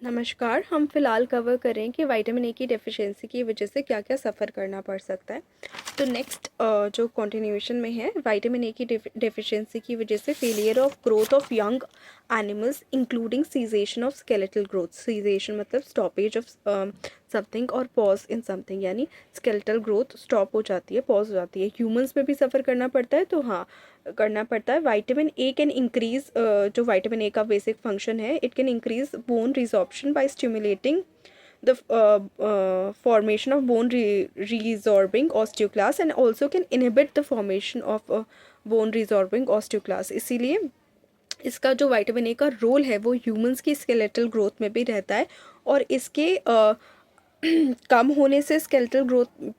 नमस्कार। हम फ़िलहाल कवर करें कि विटामिन ए की डेफिशिएंसी की वजह से क्या क्या सफ़र करना पड़ सकता है। तो नेक्स्ट जो कंटिन्यूएशन में है, विटामिन ए की डेफिशिएंसी की वजह से failure of growth of young animals including cessation of skeletal growth. Cessation मतलब स्टॉपेज ऑफ समथिंग और पॉज इन समथिंग, यानी स्केलेटल ग्रोथ स्टॉप हो जाती है, पॉज हो जाती है। ह्यूमंस में भी सफ़र करना पड़ता है, तो हाँ करना पड़ता है। विटामिन ए कैन इंक्रीज, जो विटामिन ए का बेसिक फंक्शन है, it can increase bone resorption by stimulating the formation of bone resorbing osteoclast and also can inhibit the formation of bone resorbing osteoclast। इसीलिए इसका जो vitamin A का role है वो humans की skeletal growth में भी रहता है, और इसके कम होने से स्केलेटल ग्रोथ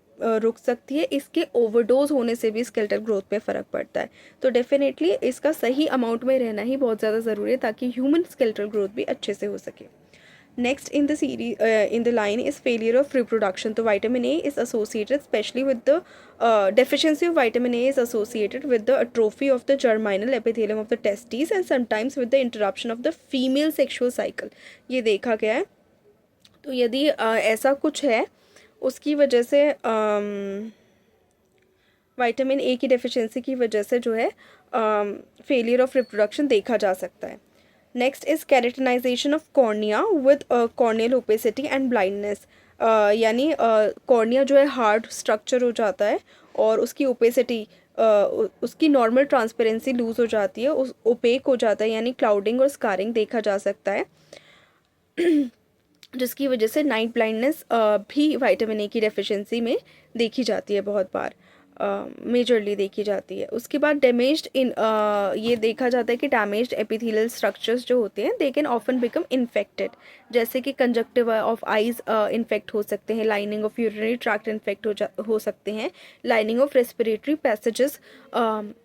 रुक सकती है, इसके ओवरडोज होने से भी स्केलेटल ग्रोथ पे फ़र्क पड़ता है। तो डेफिनेटली इसका सही अमाउंट में रहना ही बहुत ज़्यादा ज़रूरी है ताकि ह्यूमन स्केलेटल ग्रोथ भी अच्छे से हो सके। Next in the series, in the line is failure of reproduction. So vitamin A is associated, especially with the deficiency of vitamin A is associated with the atrophy of the germinal epithelium of the testes and sometimes with the interruption of the female sexual cycle। ये देखा गया है। तो यदि ऐसा कुछ है, उसकी वजह से विटामिन ए की डेफिशिएंसी की वजह से जो है फेलियर ऑफ रिप्रोडक्शन देखा जा सकता है। Next is केरेटिनाइजेशन of cornea with corneal opacity and blindness. यानी कॉर्निया जो है हार्ड स्ट्रक्चर हो जाता है और उसकी ओपेसिटी, उसकी नॉर्मल ट्रांसपेरेंसी लूज़ हो जाती है, उस ओपेक हो जाता है, यानी क्लाउडिंग और स्कारिंग देखा जा सकता है जिसकी वजह से नाइट ब्लाइंडनेस भी विटामिन ए की डेफिशिएंसी में देखी जाती है, बहुत बार मेजरली देखी जाती है। उसके बाद डैमेज्ड इन ये देखा जाता है कि डैमेज्ड एपिथेलियल स्ट्रक्चर्स जो होते हैं they can often become infected, जैसे कि कंजक्टिवा ऑफ आइज इन्फेक्ट हो सकते हैं, lining of urinary tract infect हो सकते हैं, lining of respiratory passages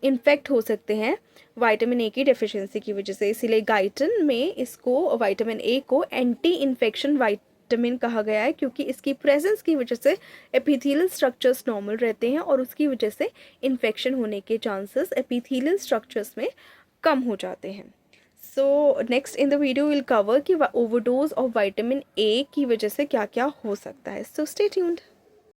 infect हो सकते हैं विटामिन ए की डेफिशिएंसी की वजह से। इसीलिए गाइटन में इसको, विटामिन ए को एंटी इन्फेक्शन विटामिन कहा गया है, क्योंकि इसकी प्रेजेंस की वजह से एपिथेलियल स्ट्रक्चर्स नॉर्मल रहते हैं और उसकी वजह से इन्फेक्शन होने के चांसेस एपिथेलियल स्ट्रक्चर्स में कम हो जाते हैं। So next in the video will cover कि ओवरडोज ऑफ विटामिन ए की वजह से क्या क्या हो सकता है। So stay tuned.